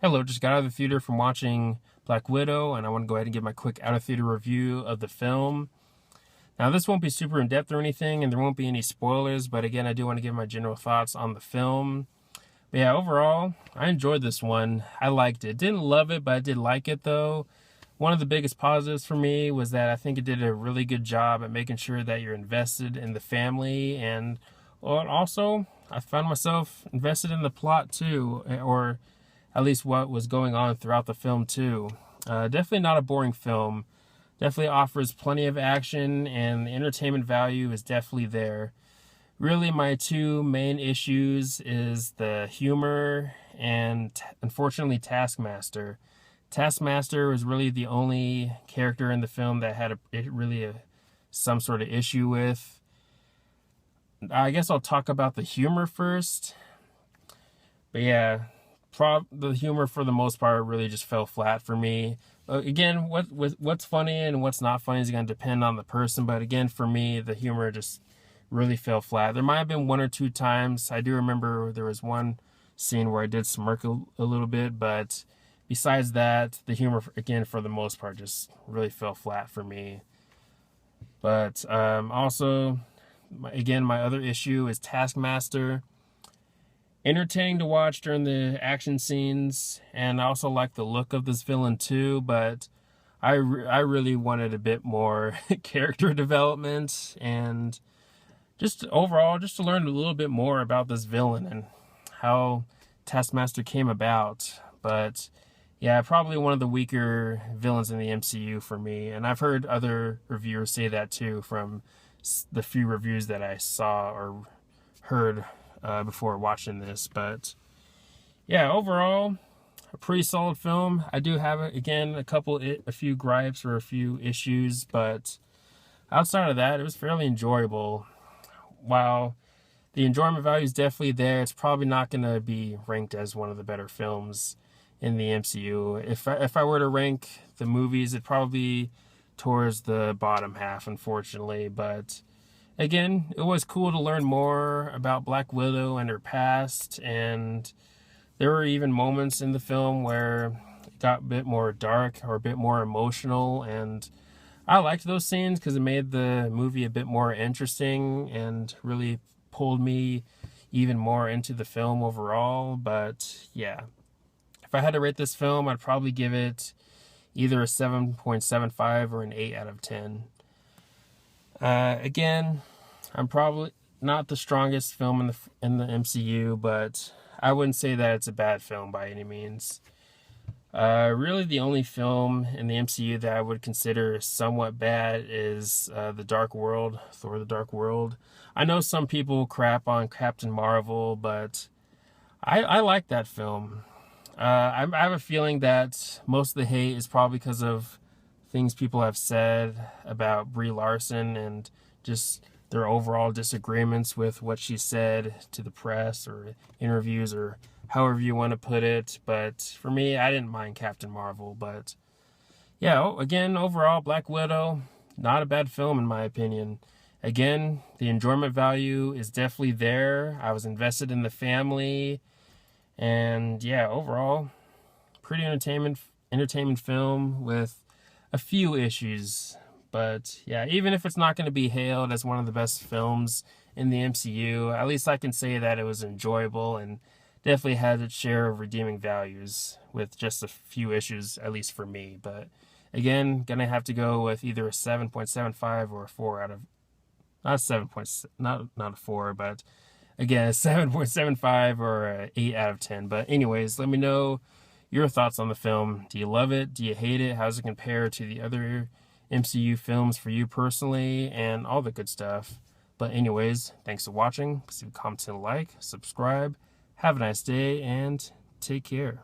Hello, just got out of the theater from watching Black Widow, and I want to go ahead and give my quick out of theater review of the film. Now, this won't be super in depth or anything, and there won't be any spoilers, but again, I do want to give my general thoughts on the film. But yeah, overall, I enjoyed this one. I liked it. Didn't love it, but I did like it though. One of the biggest positives for me was that I think it did a really good job at making sure that you're invested in the family, and well, also I found myself invested in the plot too, or at least what was going on throughout the film too. Definitely not a boring film. Definitely offers plenty of action, and the entertainment value is definitely there. Really, my two main issues is the humor and unfortunately Taskmaster. Taskmaster was really the only character in the film that had some sort of issue with. I guess I'll talk about the humor first. But yeah, the humor for the most part really just fell flat for me. Again, what's funny and what's not funny is going to depend on the person. But again, for me, the humor just really fell flat. There might have been one or two times. I do remember there was one scene where I did smirk a little bit, but besides that, the humor, again, for the most part, just really fell flat for me. But also, again, my other issue is Taskmaster. Entertaining to watch during the action scenes, and I also like the look of this villain too, but I really wanted a bit more character development and just overall just to learn a little bit more about this villain and how Taskmaster came about. But yeah, probably one of the weaker villains in the MCU for me, and I've heard other reviewers say that too from the few reviews that I saw or heard before watching this. But yeah, overall, a pretty solid film. I do have, again, a few gripes or a few issues, but outside of that, it was fairly enjoyable. While the enjoyment value is definitely there, it's probably not going to be ranked as one of the better films in the MCU. If I were to rank the movies, it'd probably be towards the bottom half, unfortunately. But again, it was cool to learn more about Black Widow and her past, and there were even moments in the film where it got a bit more dark or a bit more emotional, and I liked those scenes because it made the movie a bit more interesting and really pulled me even more into the film overall. But yeah, if I had to rate this film, I'd probably give it either a 7.75 or an 8 out of 10. Again, I'm probably not the strongest film in the MCU, but I wouldn't say that it's a bad film by any means. Really, the only film in the MCU that I would consider somewhat bad is The Dark World, Thor: The Dark World. I know some people crap on Captain Marvel, but I like that film. I have a feeling that most of the hate is probably because of things people have said about Brie Larson and just their overall disagreements with what she said to the press or interviews or however you want to put it. But for me, I didn't mind Captain Marvel. But yeah, again, overall, Black Widow, not a bad film in my opinion. Again, the enjoyment value is definitely there. I was invested in the family, and yeah, overall, pretty entertainment film with a few issues. But yeah, even if it's not going to be hailed as one of the best films in the MCU, at least I can say that it was enjoyable and definitely had its share of redeeming values with just a few issues, at least for me. But again, gonna have to go with either a 7.75 or a 4 out of, not 7 points, not a 4, but again, a 7.75 or a 8 out of 10. But anyways, let me know your thoughts on the film. Do you love it? Do you hate it? How does it compare to the other MCU films for you personally, and all the good stuff? But anyways, thanks for watching. Please leave a comment and like, subscribe. Have a nice day, and take care.